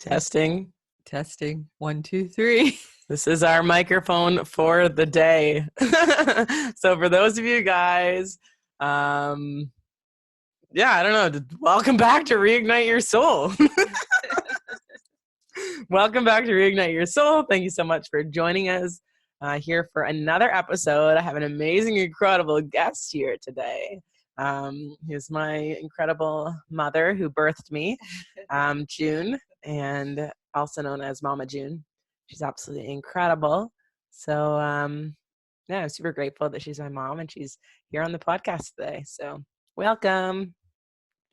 Testing. Testing. 1, 2, 3. This is our microphone for the day. So for those of you guys, I don't know. Welcome back to Reignite Your Soul. Welcome back to Reignite Your Soul. Thank you so much for joining us here for another episode. I have an amazing, incredible guest here today. He's my incredible mother who birthed me, June, and also known as Mama June. She's absolutely incredible. So, I'm super grateful that she's my mom and she's here on the podcast today. So, welcome.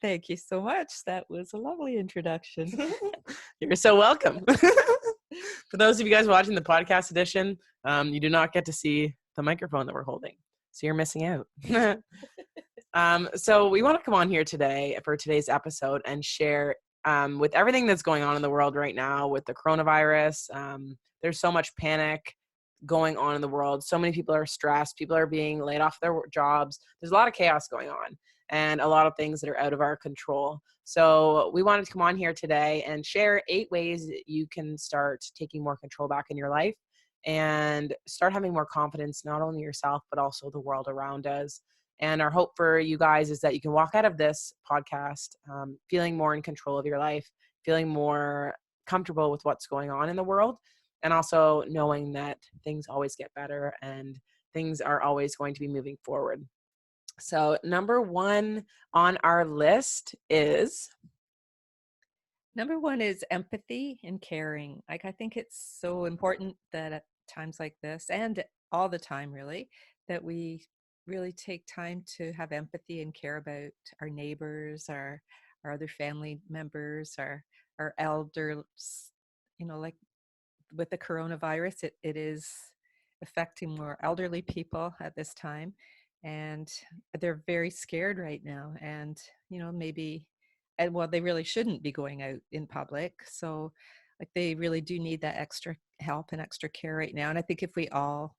Thank you so much. That was a lovely introduction. You're so welcome. For those of you guys watching the podcast edition, you do not get to see the microphone that we're holding. So you're missing out. So we want to come on here today for today's episode and share with everything that's going on in the world right now with the coronavirus. There's so much panic going on in the world. So many people are stressed. People are being laid off their jobs. There's a lot of chaos going on and a lot of things that are out of our control. So we wanted to come on here today and share 8 ways that you can start taking more control back in your life and start having more confidence, not only yourself, but also the world around us. And our hope for you guys is that you can walk out of this podcast feeling more in control of your life, feeling more comfortable with what's going on in the world, and also knowing that things always get better and things are always going to be moving forward. So number 1 on our list is? Number 1 is empathy and caring. I think it's so important that at times like this, and all the time really, that we really take time to have empathy and care about our neighbors, our other family members, our elders. Like with the coronavirus, it is affecting more elderly people at this time, and they're very scared right now. And they really shouldn't be going out in public. So like they really do need that extra help and extra care right now. And I think if we all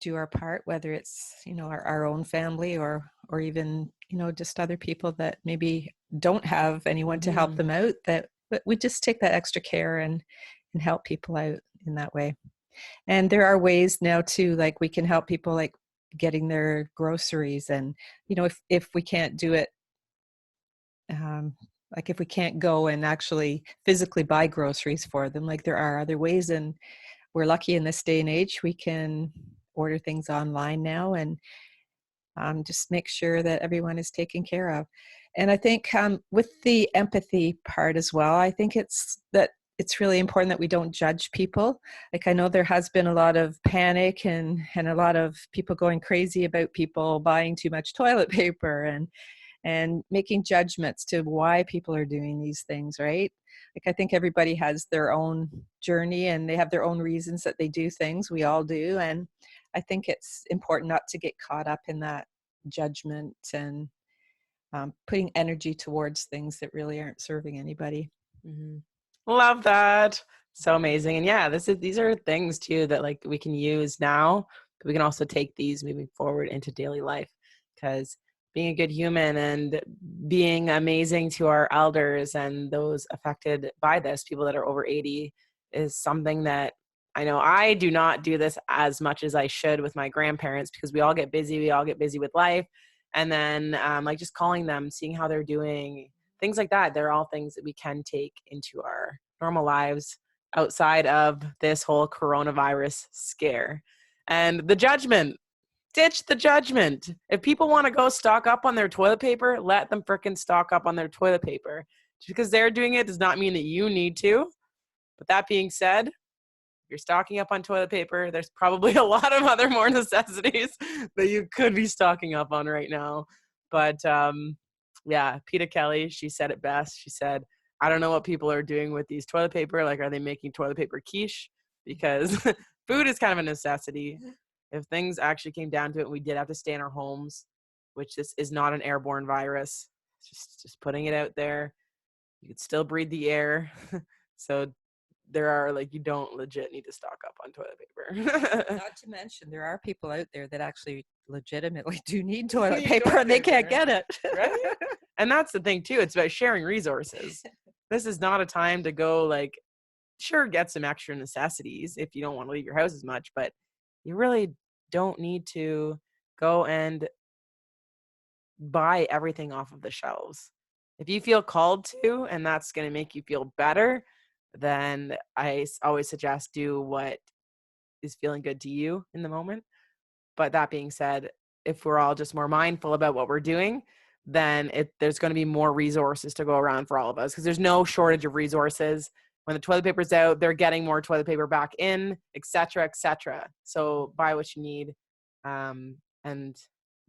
do our part, whether it's our own family or even just other people that maybe don't have anyone to help them out, that we just take that extra care and help people out in that way. And there are ways now too, like we can help people like getting their groceries. And if we can't do it, like if we can't go and actually physically buy groceries for them, like there are other ways. And we're lucky in this day and age, we can order things online now and just make sure that everyone is taken care of. And I think with the empathy part as well, I think it's really important that we don't judge people. Like I know there has been a lot of panic and a lot of people going crazy about people buying too much toilet paper and making judgments to why people are doing these things, right? Like I think everybody has their own journey and they have their own reasons that they do things. We all do. And I think it's important not to get caught up in that judgment and putting energy towards things that really aren't serving anybody. Mm-hmm. Love that. So amazing. And yeah, these are things too that like we can use now, but we can also take these moving forward into daily life, because being a good human and being amazing to our elders and those affected by this, people that are over 80, is something that I know I do not do this as much as I should with my grandparents, because we all get busy. We all get busy with life. And then like just calling them, seeing how they're doing, things like that. They're all things that we can take into our normal lives outside of this whole coronavirus scare. And the judgment. Ditch the judgment. If people want to go stock up on their toilet paper, let them frickin' stock up on their toilet paper. Just because they're doing it does not mean that you need to. But that being said, if you're stocking up on toilet paper, there's probably a lot of other more necessities that you could be stocking up on right now. But Peter Kelly, she said it best. She said, I don't know what people are doing with these toilet paper. Like, are they making toilet paper quiche? Because food is kind of a necessity. If things actually came down to it, we did have to stay in our homes, which this is not an airborne virus. Just putting it out there. You could still breathe the air. So there are, like, you don't legit need to stock up on toilet paper. Not to mention, there are people out there that actually legitimately do need You toilet need paper toilet and they can't paper, get it. right? And that's the thing too. It's about sharing resources. This is not a time to go like, sure, get some extra necessities if you don't want to leave your house as much, but you really don't need to go and buy everything off of the shelves. If you feel called to, and that's going to make you feel better, then I always suggest do what is feeling good to you in the moment. But that being said, if we're all just more mindful about what we're doing, then there's going to be more resources to go around for all of us, because there's no shortage of resources. When the toilet paper's out, they're getting more toilet paper back in, et cetera, et cetera. So buy what you need, and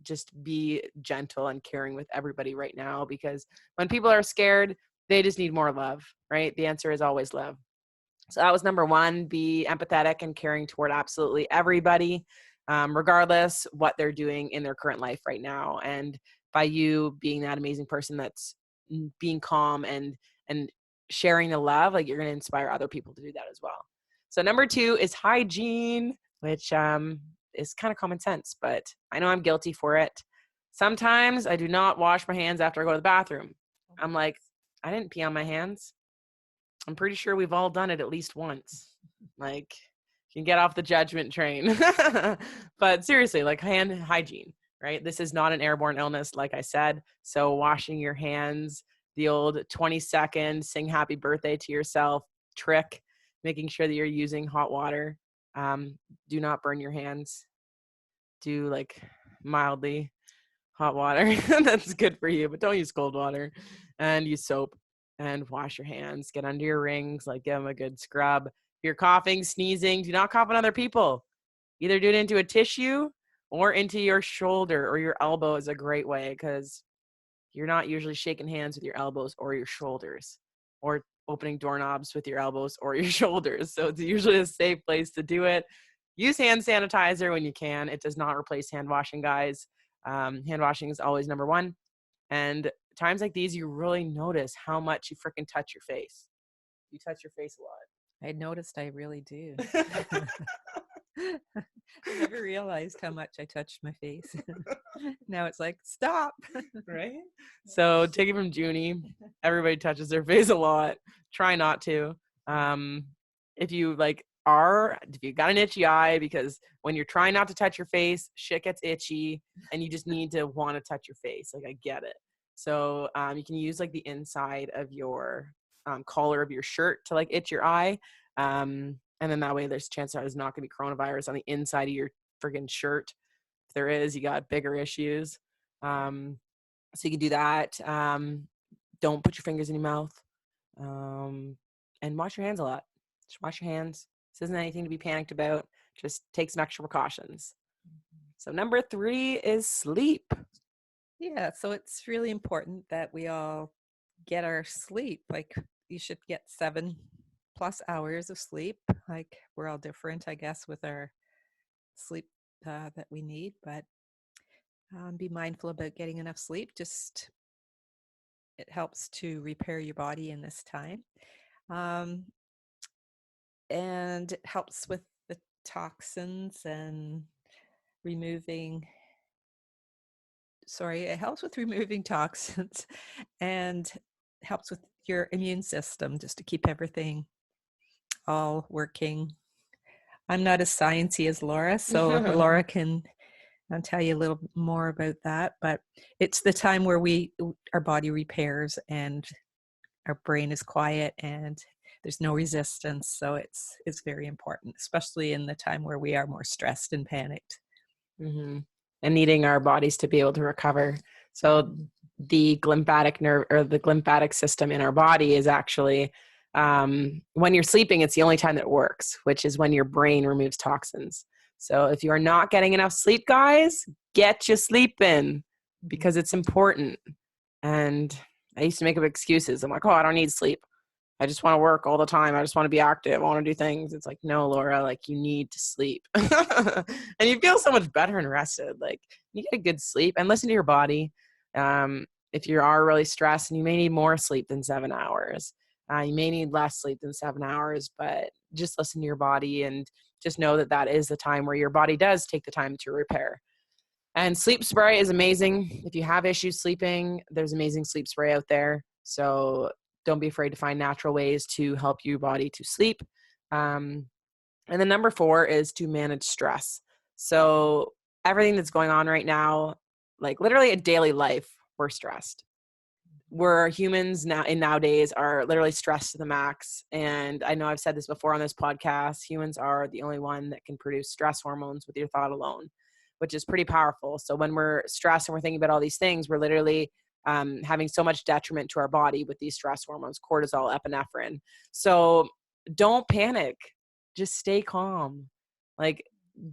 just be gentle and caring with everybody right now, because when people are scared, they just need more love, right? The answer is always love. So that was number one, be empathetic and caring toward absolutely everybody, regardless what they're doing in their current life right now. And by you being that amazing person that's being calm and sharing the love, like you're going to inspire other people to do that as well. So number two is hygiene, which is kind of common sense, but I know I'm guilty for it. Sometimes I do not wash my hands after I go to the bathroom. I'm like, I didn't pee on my hands. I'm pretty sure we've all done it at least once. Like, you can get off the judgment train. But seriously, like hand hygiene, right? This is not an airborne illness, like I said. So washing your hands, the old 20-second sing happy birthday to yourself trick, making sure that you're using hot water. Do not burn your hands. Do like mildly hot water. That's good for you, but don't use cold water. And use soap and wash your hands. Get under your rings, like give them a good scrub. If you're coughing, sneezing, do not cough on other people. Either do it into a tissue or into your shoulder or your elbow is a great way, because you're not usually shaking hands with your elbows or your shoulders, or opening doorknobs with your elbows or your shoulders. So it's usually a safe place to do it. Use hand sanitizer when you can. It does not replace hand washing, guys. Hand washing is always number one. And times like these, you really notice how much you freaking touch your face. You touch your face a I noticed I really do. lot. I never realized how much I touched my face. Now it's like, stop. Right? So take it from Junie. Everybody touches their face a lot. Try not to. If you if you got an itchy eye, because when you're trying not to touch your face, shit gets itchy and you just need to want to touch your face. Like, I get it. So you can use like the inside of your collar of your shirt to like itch your eye. And then that way there's a chance there's not going to be coronavirus on the inside of your friggin' shirt. If there is, you got bigger issues. So you can do that. Don't put your fingers in your mouth. And wash your hands a lot. Just wash your hands. This isn't anything to be panicked about. Just take some extra precautions. So number 3 is sleep. Yeah, so it's really important that we all get our sleep. Like, you should get 7+ hours of sleep. Like, we're all different, I guess, with our sleep that we need, but be mindful about getting enough sleep. Just, it helps to repair your body in this time. And it helps with the toxins and it helps with removing toxins and helps with your immune system, just to keep everything all working. I'm not as sciencey as Laura, so Laura can tell you a little more about that, but it's the time where our body repairs and our brain is quiet and there's no resistance. So it's very important, especially in the time where we are more stressed and panicked. Mm-hmm. And needing our bodies to be able to recover. So the glymphatic nerve, or the glymphatic system in our body, is actually when you're sleeping, it's the only time that it works, which is when your brain removes toxins. So if you are not getting enough sleep, guys, get you sleeping, because it's important. And I used to make up excuses. I'm like, oh, I don't need sleep. I just want to work all the time. I just want to be active. I want to do things. It's like, no, Laura, like, you need to sleep. And you feel so much better and rested. Like, you get a good sleep and listen to your body. If you are really stressed, and you may need more sleep than 7 hours, you may need less sleep than 7 hours, but just listen to your body and just know that that is the time where your body does take the time to repair. And sleep spray is amazing. If you have issues sleeping, there's amazing sleep spray out there. So don't be afraid to find natural ways to help your body to sleep. And then number 4 is to manage stress. So everything that's going on right now, like literally a daily life, we're stressed. We're humans now in nowadays are literally stressed to the max. And I know I've said this before on this podcast, humans are the only one that can produce stress hormones with your thought alone, which is pretty powerful. So when we're stressed and we're thinking about all these things, we're literally having so much detriment to our body with these stress hormones, cortisol, epinephrine. So don't panic. Just stay calm. Like,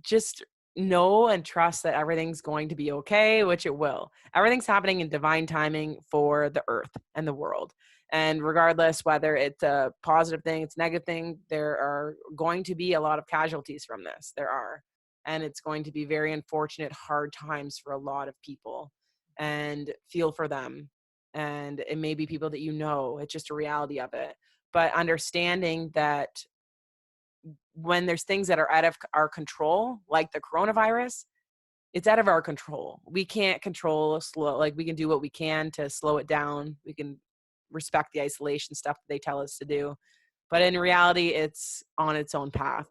just know and trust that everything's going to be okay, which it will. Everything's happening in divine timing for the earth and the world. And regardless whether it's a positive thing, it's a negative thing, there are going to be a lot of casualties from this. There are. And it's going to be very unfortunate, hard times for a lot of people. And feel for them. And it may be people that you know. It's just a reality of it. But understanding that when there's things that are out of our control, like the coronavirus, it's out of our control. We can't control slow, like we can do what we can to slow it down. We can respect the isolation stuff that they tell us to do. But in reality, it's on its own path.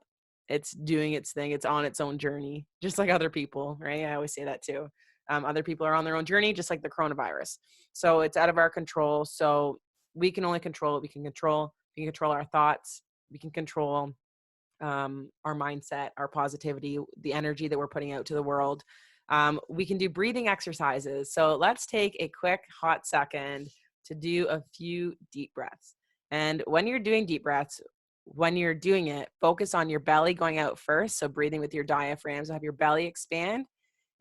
It's doing its thing. It's on its own journey, just like other people, right? I always say that too. Other people are on their own journey, just like the coronavirus. So it's out of our control. So we can only control what we can control. We can control our thoughts. We can control our mindset, our positivity, the energy that we're putting out to the world. We can do breathing exercises. So let's take a quick hot second to do a few deep breaths. And when you're doing deep breaths, when you're doing it, focus on your belly going out first. So breathing with your diaphragm, so have your belly expand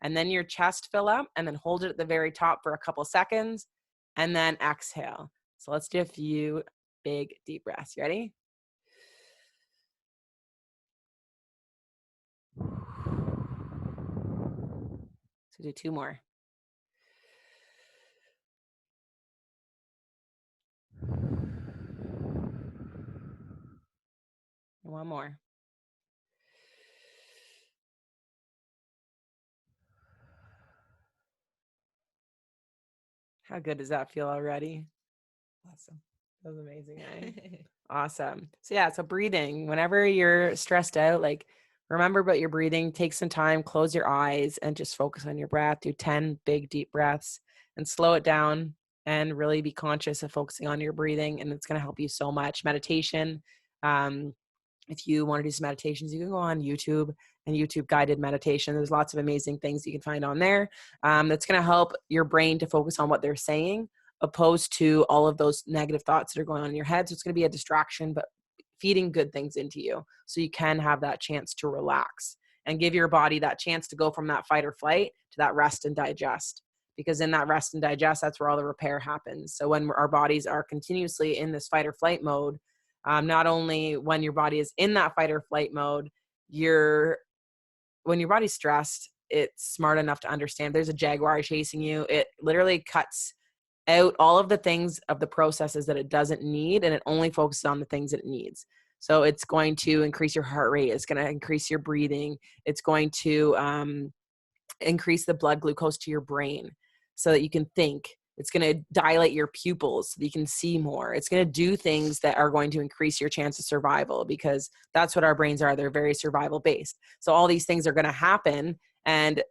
and then your chest fill up and then hold it at the very top for a couple seconds and then exhale. So let's do a few big deep breaths. You ready? So do 2 more. And 1 more. How good does that feel already? Awesome. That was amazing, eh? Awesome. So yeah, so breathing, whenever you're stressed out, like remember about your breathing, take some time, close your eyes and just focus on your breath. Do 10 big deep breaths and slow it down and really be conscious of focusing on your breathing. And it's going to help you so much. Meditation. If you want to do some meditations, you can go on YouTube and YouTube guided meditation. There's lots of amazing things you can find on there that's going to help your brain to focus on what they're saying, opposed to all of those negative thoughts that are going on in your head. So it's going to be a distraction, but feeding good things into you so you can have that chance to relax and give your body that chance to go from that fight or flight to that rest and digest. Because in that rest and digest, that's where all the repair happens. So when our bodies are continuously in this fight or flight mode, not only when your body is in that fight or flight mode, when your body's stressed, it's smart enough to understand there's a jaguar chasing you. It literally cuts out all of the things of the processes that it doesn't need, and it only focuses on the things that it needs. So it's going to increase your heart rate. It's going to increase your breathing. It's going to increase the blood glucose to your brain so that you can think. It's going to dilate your pupils so that you can see more. It's going to do things that are going to increase your chance of survival, because that's what our brains are. They're very survival based. So all these things are going to happen, and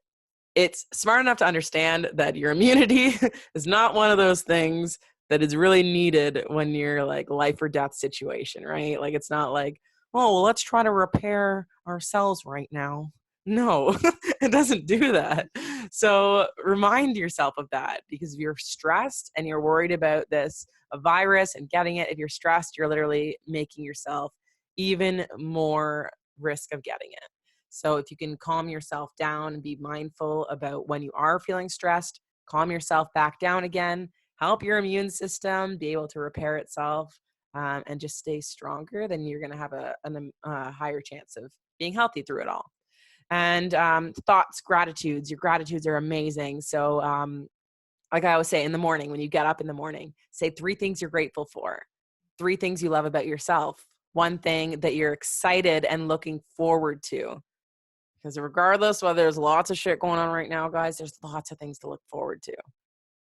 it's smart enough to understand that your immunity is not one of those things that is really needed when you're like life or death situation, right? Like it's not like, oh, well, let's try to repair our cells right now. No, it doesn't do that. So remind yourself of that, because if you're stressed and you're worried about a virus and getting it, if you're stressed, you're literally making yourself even more risk of getting it. So if you can calm yourself down and be mindful about when you are feeling stressed, calm yourself back down again, help your immune system be able to repair itself, and just stay stronger, then you're going to have a higher chance of being healthy through it all. And thoughts, gratitudes. Your gratitudes are amazing. So like I always say, in the morning, when you get up in the morning, say 3 things you're grateful for, 3 things you love about yourself, 1 thing that you're excited and looking forward to. Because regardless whether there's lots of shit going on right now, guys, there's lots of things to look forward to,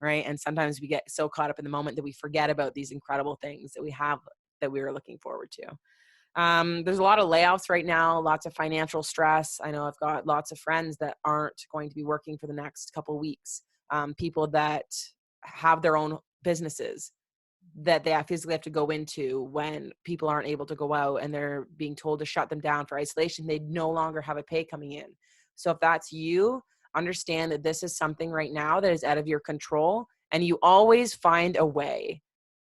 right? And sometimes we get so caught up in the moment that we forget about these incredible things that we have that we were looking forward to. There's a lot of layoffs right now, lots of financial stress. I know I've got lots of friends that aren't going to be working for the next couple of weeks. People that have their own businesses that they physically have to go into when people aren't able to go out and they're being told to shut them down for isolation. They no longer have a pay coming in. So if that's you, understand that this is something right now that is out of your control, and you always find a way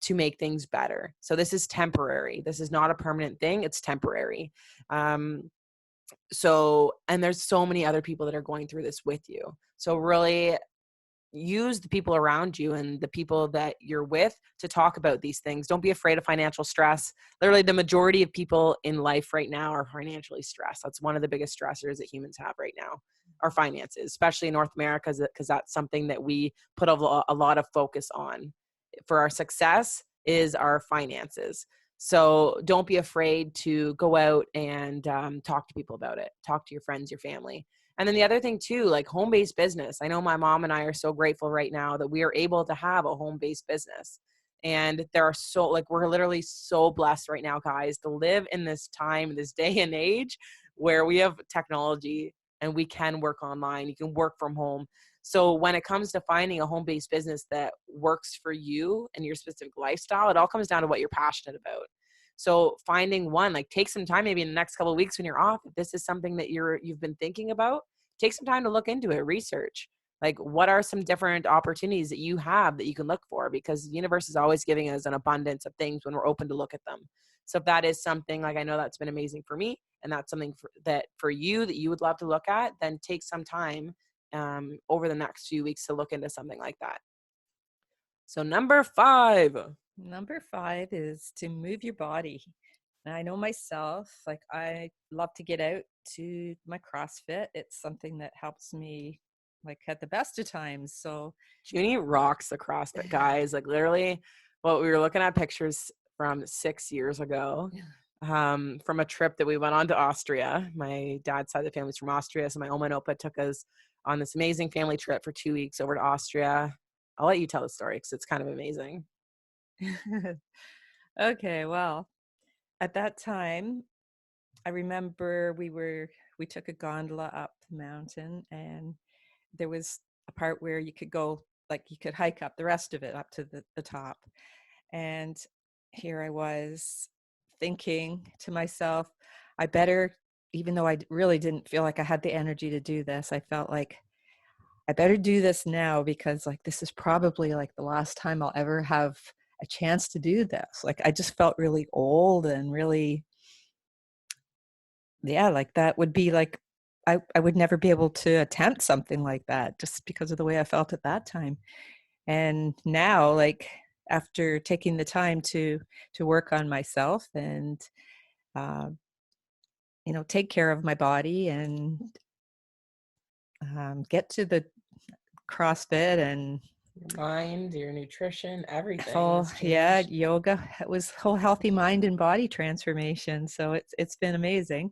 to make things better. So this is temporary. This is not a permanent thing. It's temporary. And there's so many other people that are going through this with you. So really use the people around you and the people that you're with to talk about these things. Don't be afraid of financial stress. Literally, the majority of people in life right now are financially stressed. That's one of the biggest stressors that humans have right now, our finances, especially in North America, because that's something that we put a lot of focus on. For our success is our finances. So don't be afraid to go out and talk to people about it. Talk to your friends, your family. And then the other thing too, like home-based business. I know my mom and I are so grateful right now that we are able to have a home-based business. And there are we're literally so blessed right now, guys, to live in this time, this day and age where we have technology and we can work online. You can work from home. So when it comes to finding a home-based business that works for you and your specific lifestyle, it all comes down to what you're passionate about. So finding one, like take some time, maybe in the next couple of weeks when you're off, if this is something that you've been thinking about, take some time to look into it, research. Like what are some different opportunities that you have that you can look for? Because the universe is always giving us an abundance of things when we're open to look at them. So if that is something, like I know that's been amazing for me, and that's something for you that you would love to look at, then take some time over the next few weeks to look into something like that. So number 5. Number 5 is to move your body. And I know myself, like I love to get out to my CrossFit. It's something that helps me like at the best of times. So Junie rocks the CrossFit, guys. Like literally what we were looking at pictures from 6 years ago, from a trip that we went on to Austria. My dad's side of the family's from Austria. So my Oma and Opa took us on this amazing family trip for 2 weeks over to Austria. I'll let you tell the story because it's kind of amazing. Okay, well, at that time, I remember we took a gondola up the mountain, and there was a part where you could go, like you could hike up the rest of it up to the top. And here I was thinking to myself, I better, even though I really didn't feel like I had the energy to do this, I felt like I better do this now because like this is probably like the last time I'll ever have a chance to do this. Like I just felt really old and really, yeah, like that would be like I would never be able to attempt something like that just because of the way I felt at that time. And now, like after taking the time to work on myself and uh, take care of my body and get to the CrossFit and Your mind, your nutrition, everything whole, has yeah, changed. yoga. It was whole healthy mind and body transformation. So it's been amazing.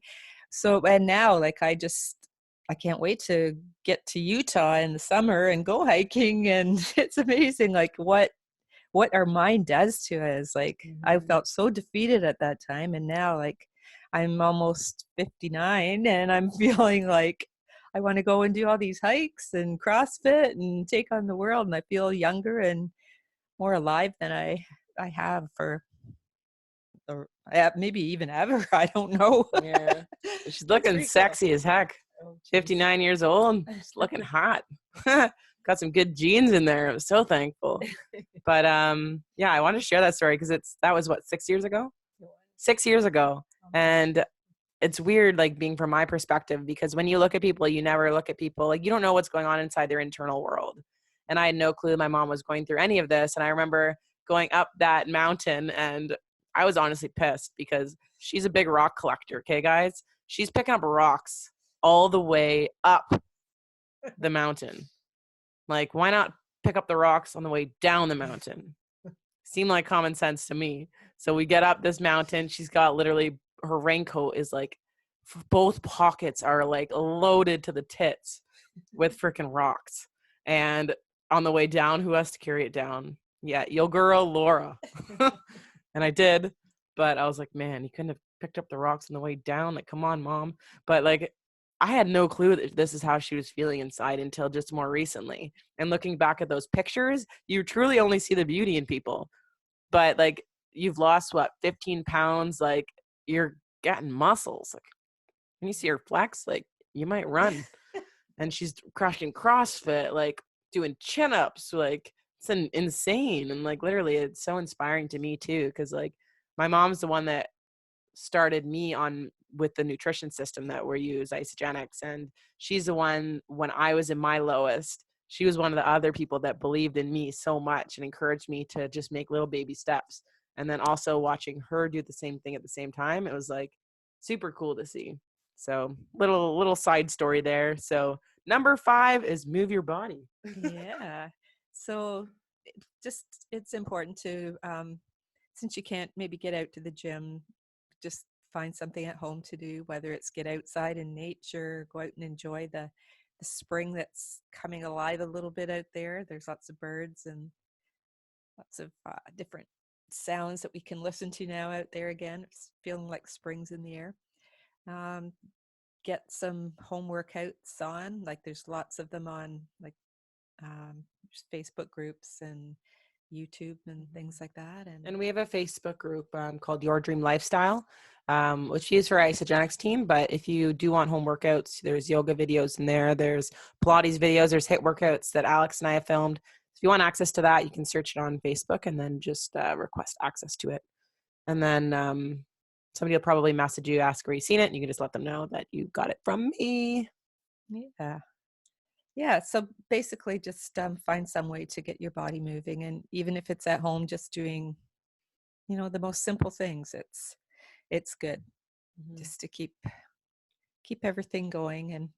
So and now like I can't wait to get to Utah in the summer and go hiking, and it's amazing like what our mind does to us. Like I felt so defeated at that time, and now like I'm almost 59 and I'm feeling like I want to go and do all these hikes and CrossFit and take on the world, and I feel younger and more alive than I have for maybe even ever. I don't know. Yeah. She's It's looking pretty cool. sexy as heck. Oh, geez. 59 years old. She's looking hot. Got some good genes in there. I'm so thankful. But yeah, I wanted to share that story because that was what, 6 years ago? 6 years ago. And it's weird, like being from my perspective, because when you look at people, you never look at people like you don't know what's going on inside their internal world. And I had no clue my mom was going through any of this. And I remember going up that mountain, and I was honestly pissed because she's a big rock collector. Okay, guys, she's picking up rocks all the way up the mountain. Like, why not pick up the rocks on the way down the mountain? Seemed like common sense to me. So we get up this mountain. She's got literally her raincoat is like both pockets are like loaded to the tits with freaking rocks. And on the way down, who has to carry it down? Yeah, your girl Laura. And I did, but I was like, man, you couldn't have picked up the rocks on the way down. Like, come on, mom. But like, I had no clue that this is how she was feeling inside until just more recently. And looking back at those pictures, you truly only see the beauty in people. But like, you've lost what, 15 pounds? Like, you're getting muscles. Like, when you see her flex, like, you might run. And she's crushing CrossFit, like doing chin-ups, like it's insane. And like literally it's so inspiring to me too, because like my mom's the one that started me on with the nutrition system that we use, Isogenics, and she's the one, when I was in my lowest, she was one of the other people that believed in me so much and encouraged me to just make little baby steps. And then also watching her do the same thing at the same time, it was like super cool to see. So little side story there. So number 5 is move your body. Yeah. So it's important to, since you can't maybe get out to the gym, just find something at home to do, whether it's get outside in nature, go out and enjoy the spring that's coming alive a little bit out there. There's lots of birds and lots of different sounds that we can listen to now out there again. It's feeling like spring's in the air. Um, get some home workouts on, like there's lots of them on like Facebook groups and YouTube and things like that. And we have a Facebook group called Your Dream Lifestyle, which we use for our Isogenics team. But if you do want home workouts, there's yoga videos in there. There's Pilates videos. There's HIIT workouts that Alex and I have filmed. If you want access to that, you can search it on Facebook and then just request access to it. And then somebody will probably message you, ask where you've seen it, and you can just let them know that you got it from me. Yeah, so basically just find some way to get your body moving, and even if it's at home, just doing, the most simple things, it's good just to keep everything going, and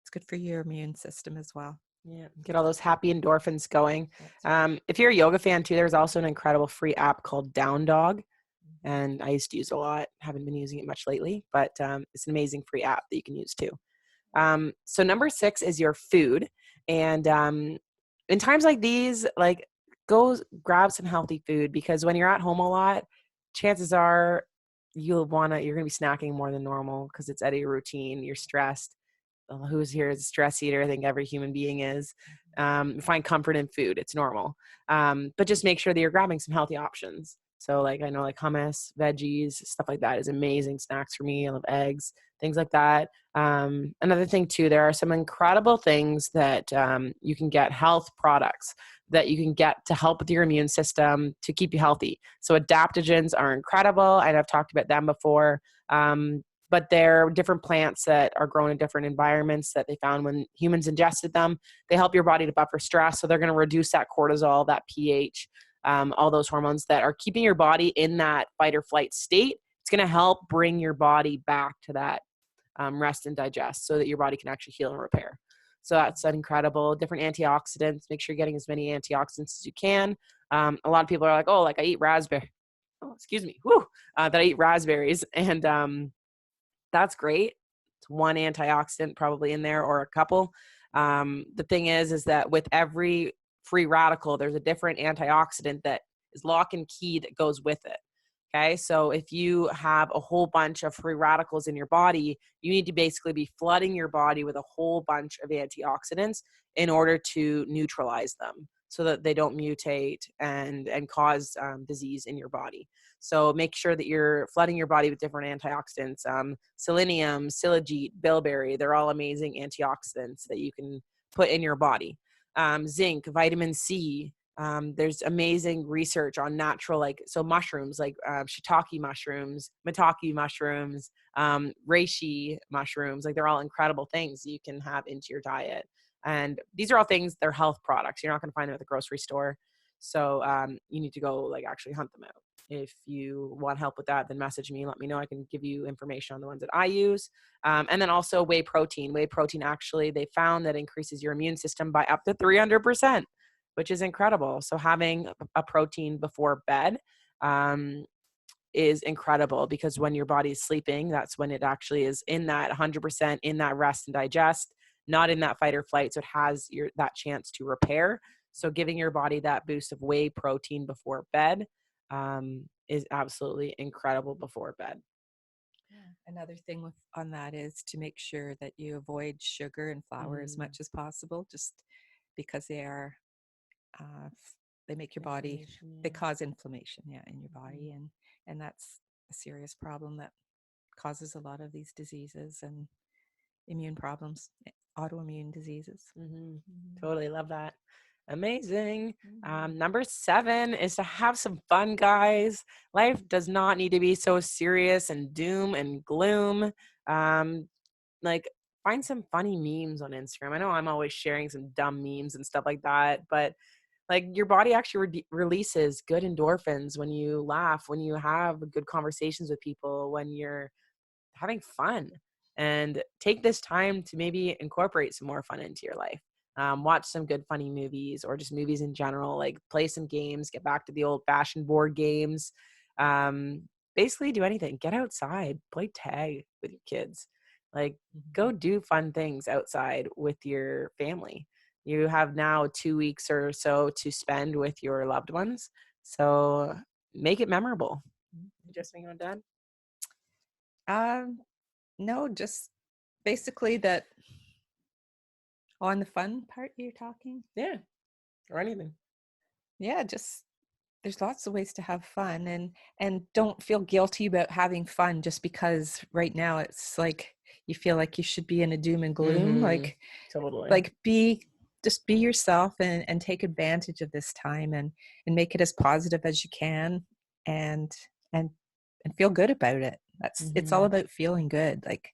it's good for your immune system as well. Yeah, get all those happy endorphins going. If you're a yoga fan too, there's also an incredible free app called Down Dog, and I used to use it a lot. Haven't been using it much lately, but it's an amazing free app that you can use too. So number 6 is your food. And in times like these, like go grab some healthy food, because when you're at home a lot, chances are you're going to be snacking more than normal because it's out of your routine. You're stressed. Who's here is a stress eater? I think every human being is. Find comfort in food. It's normal. But just make sure that you're grabbing some healthy options. So like, I know like hummus, veggies, stuff like that is amazing snacks for me. I love eggs, things like that. Another thing too, there are some incredible things that you can get, health products that you can get to help with your immune system to keep you healthy. So adaptogens are incredible, and I've talked about them before. But they're different plants that are grown in different environments that they found when humans ingested them. They help your body to buffer stress. So they're going to reduce that cortisol, that pH, all those hormones that are keeping your body in that fight or flight state. It's going to help bring your body back to that rest and digest so that your body can actually heal and repair. So that's an incredible. Different antioxidants. Make sure you're getting as many antioxidants as you can. A lot of people are like, oh, like I eat raspberry. Oh, excuse me. Woo. That I eat raspberries. And that's great. It's one antioxidant probably in there or a couple. The thing is that with every free radical, there's a different antioxidant that is lock and key that goes with it. Okay. So if you have a whole bunch of free radicals in your body, you need to basically be flooding your body with a whole bunch of antioxidants in order to neutralize them so that they don't mutate and cause disease in your body. So make sure that you're flooding your body with different antioxidants. Selenium, silagite, bilberry, they're all amazing antioxidants that you can put in your body. Zinc, vitamin C. There's amazing research on natural, so mushrooms, like shiitake mushrooms, maitake mushrooms, reishi mushrooms, like they're all incredible things you can have into your diet. And these are all things, they're health products. You're not going to find them at the grocery store. So you need to go actually hunt them out. If you want help with that, then message me, let me know. I can give you information on the ones that I use. And then also whey protein. Whey protein, actually, they found that increases your immune system by up to 300%, which is incredible. So having a protein before bed is incredible, because when your body is sleeping, that's when it actually is in that 100% in that rest and digest, not in that fight or flight. So it has that chance to repair. So giving your body that boost of whey protein before bed is absolutely incredible before bed. Another thing on that is to make sure that you avoid sugar and flour as much as possible, just because uh, they make your body, they cause inflammation, in your body, and that's a serious problem that causes a lot of these diseases and immune problems, autoimmune diseases. Totally love that. Amazing. Number 7 is to have some fun, guys. Life does not need to be so serious and doom and gloom. Like, find some funny memes on Instagram. I know I'm always sharing some dumb memes and stuff like that, but like, your body actually releases good endorphins when you laugh, when you have good conversations with people, when you're having fun. And take this time to maybe incorporate some more fun into your life. Watch some good funny movies, or just movies in general, like play some games, get back to the old fashioned board games. Basically do anything. Get outside, play tag with your kids. Like, go do fun things outside with your family. You have now 2 weeks or so to spend with your loved ones. So make it memorable. Just think on Dad? No, just basically that on the fun part you're talking. Yeah. Or anything. Yeah, just there's lots of ways to have fun, and don't feel guilty about having fun just because right now it's like you feel like you should be in a doom and gloom. Totally. Like just be yourself and take advantage of this time and make it as positive as you can, and and feel good about it. It's all about feeling good. Like,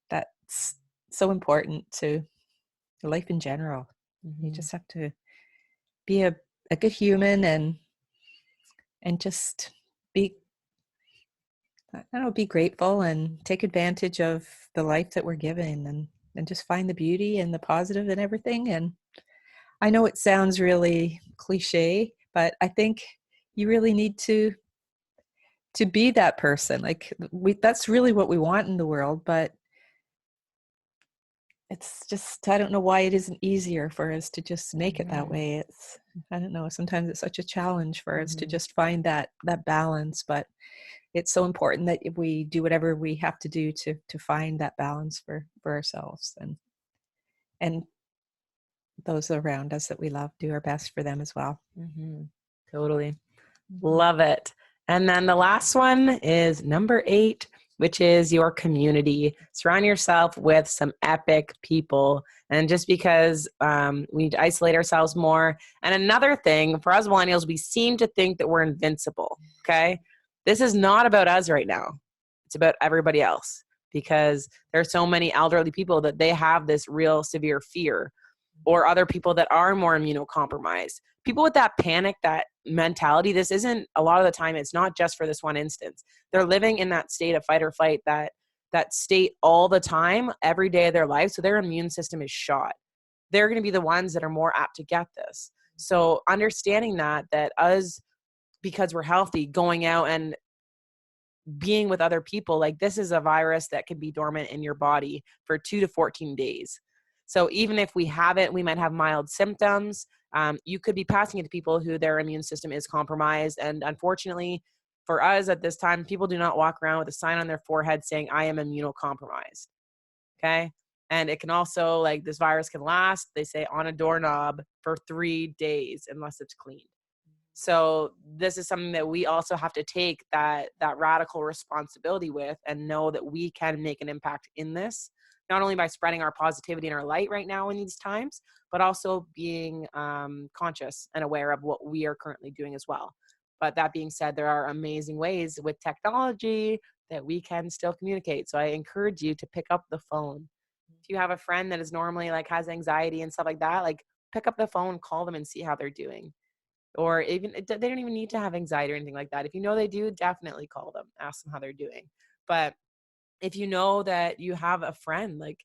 that's so important to life in general. You just have to be a good human and just be, I don't know, be grateful and take advantage of the life that we're given, and just find the beauty and the positive in everything. And I know it sounds really cliche, but I think you really need to be that person. Like, that's really what we want in the world, but it's just, I don't know why it isn't easier for us to just make it that way. I don't know, sometimes it's such a challenge for us to just find that balance, but it's so important that if we do whatever we have to do to find that balance for ourselves, and those around us that we love, do our best for them as well. Totally. Love it. And then the last one is number 8, which is your community. Surround yourself with some epic people. And just because we need to isolate ourselves more. And another thing, for us millennials, we seem to think that we're invincible. Okay. This is not about us right now. It's about everybody else, because there are so many elderly people that they have this real severe fear, or other people that are more immunocompromised. People with that panic, that mentality, this isn't, a lot of the time, it's not just for this one instance. They're living in that state of fight or flight, that state all the time, every day of their life. So their immune system is shot. They're going to be the ones that are more apt to get this. So understanding that us, because we're healthy, going out and being with other people, like, this is a virus that could be dormant in your body for 2 to 14 days. So even if we have it, we might have mild symptoms. You could be passing it to people who their immune system is compromised. And unfortunately for us at this time, people do not walk around with a sign on their forehead saying, I am immunocompromised. Okay. And it can also, like, this virus can last, they say, on a doorknob for 3 days unless it's cleaned. So this is something that we also have to take that radical responsibility with, and know that we can make an impact in this, not only by spreading our positivity and our light right now in these times, but also being conscious and aware of what we are currently doing as well. But that being said, there are amazing ways with technology that we can still communicate. So I encourage you to pick up the phone. If you have a friend that is normally, like, has anxiety and stuff like that, like, pick up the phone, call them and see how they're doing. Or even, they don't even need to have anxiety or anything like that. If you know they do, definitely call them, ask them how they're doing. But if you know that you have a friend, like,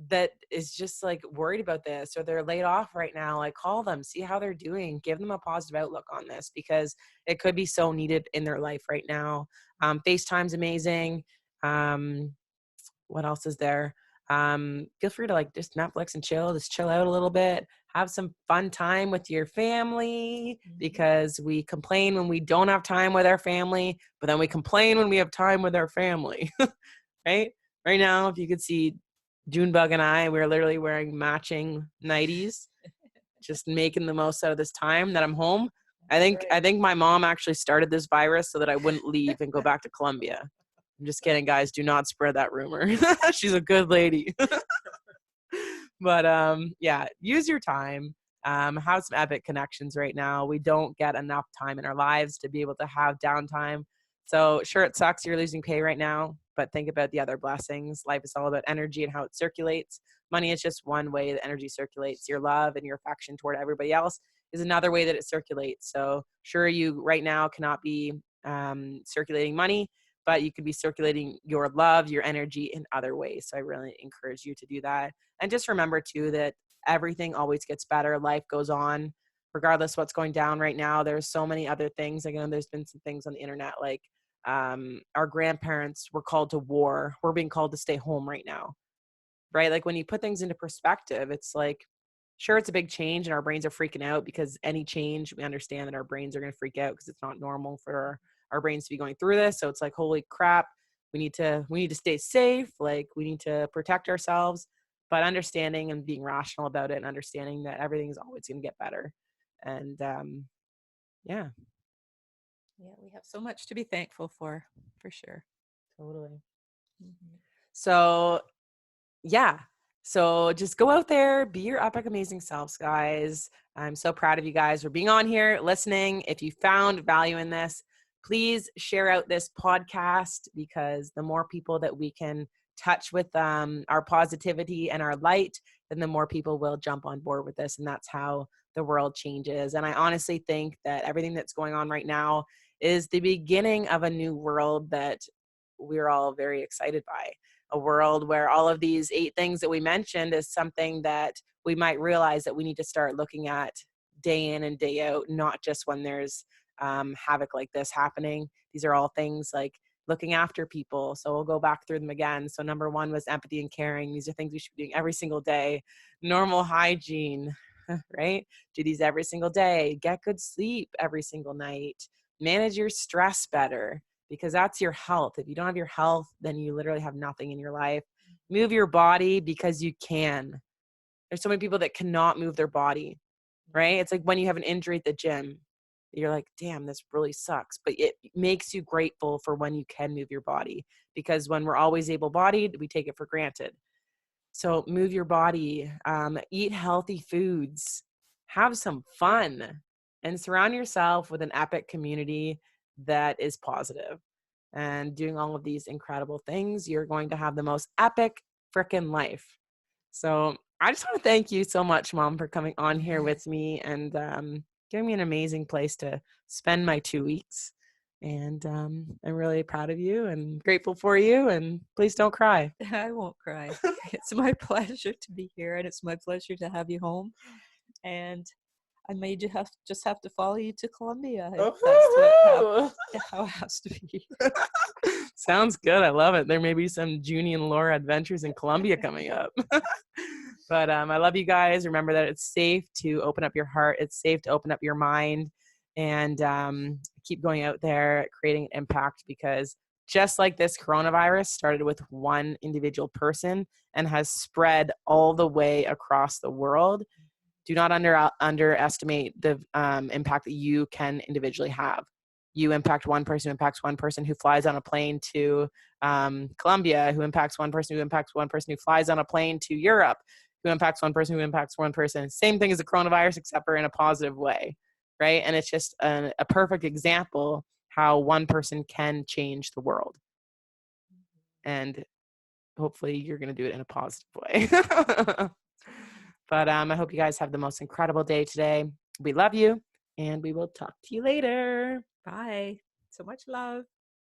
that is just like worried about this, or they're laid off right now, like call them, see how they're doing, give them a positive outlook on this, because it could be so needed in their life right now. FaceTime's amazing. What else is there? Feel free to like just Netflix and just chill out a little bit, have some fun time with your family, because we complain when we don't have time with our family, but then we complain when we have time with our family. Right? Right now, if you could see Junebug and I, we're literally wearing matching nighties, just making the most out of this time that I'm home. I think my mom actually started this virus so that I wouldn't leave and go back to Colombia. I'm just kidding, guys. Do not spread that rumor. She's a good lady. But yeah, use your time. Have some epic connections right now. We don't get enough time in our lives to be able to have downtime. So sure, it sucks you're losing pay right now, but think about the other blessings. Life is all about energy and how it circulates. Money is just one way that energy circulates. Your love and your affection toward everybody else is another way that it circulates. So sure, you right now cannot be circulating money, but you could be circulating your love, your energy in other ways. So I really encourage you to do that. And just remember too that everything always gets better. Life goes on, regardless what's going down right now. There's so many other things. Again, there's been some things on the internet like our grandparents were called to war. We're being called to stay home right now, right? Like when you put things into perspective, it's like, sure, it's a big change and our brains are freaking out, because any change, we understand that our brains are going to freak out because it's not normal for our brains to be going through this. So it's like, holy crap, we need to stay safe. Like we need to protect ourselves, but understanding and being rational about it and understanding that everything is always going to get better. And yeah, Yeah, we have so much to be thankful for sure. totally. So yeah. So just go out there, be your epic, amazing selves, guys. I'm so proud of you guys for being on here, listening. If you found value in this, please share out this podcast, because the more people that we can touch with our positivity and our light, then the more people will jump on board with this. And that's how the world changes. And I honestly think that everything that's going on right now is the beginning of a new world that we're all very excited by. A world where all of these 8 things that we mentioned is something that we might realize that we need to start looking at day in and day out, not just when there's havoc like this happening. These are all things like looking after people. So we'll go back through them again. So number 1 was empathy and caring. These are things we should be doing every single day. Normal hygiene, right? Do these every single day. Get good sleep every single night. Manage your stress better, because that's your health. If you don't have your health, then you literally have nothing in your life. Move your body, because you can. There's so many people that cannot move their body, right? It's like when you have an injury at the gym, you're like, damn, this really sucks. But it makes you grateful for when you can move your body, because when we're always able-bodied, we take it for granted. So move your body, eat healthy foods, have some fun, and surround yourself with an epic community that is positive. And doing all of these incredible things, you're going to have the most epic freaking life. So I just want to thank you so much, Mom, for coming on here with me and giving me an amazing place to spend my 2 weeks. And I'm really proud of you and grateful for you. And please don't cry. I won't cry. It's my pleasure to be here, and it's my pleasure to have you home. And I may just have to follow you to Colombia if that's how it has to be. Sounds good. I love it. There may be some Junie and Laura adventures in Colombia coming up. But I love you guys. Remember that it's safe to open up your heart. It's safe to open up your mind, and keep going out there, creating an impact, because just like this coronavirus started with one individual person and has spread all the way across the world, do not underestimate the impact that you can individually have. You impact one person who impacts one person who flies on a plane to Colombia, who impacts one person who impacts one person who flies on a plane to Europe, who impacts one person who impacts one person. Same thing as the coronavirus, except for in a positive way, right? And it's just a perfect example how one person can change the world. And hopefully you're going to do it in a positive way. But I hope you guys have the most incredible day today. We love you, and we will talk to you later. Bye. So much love.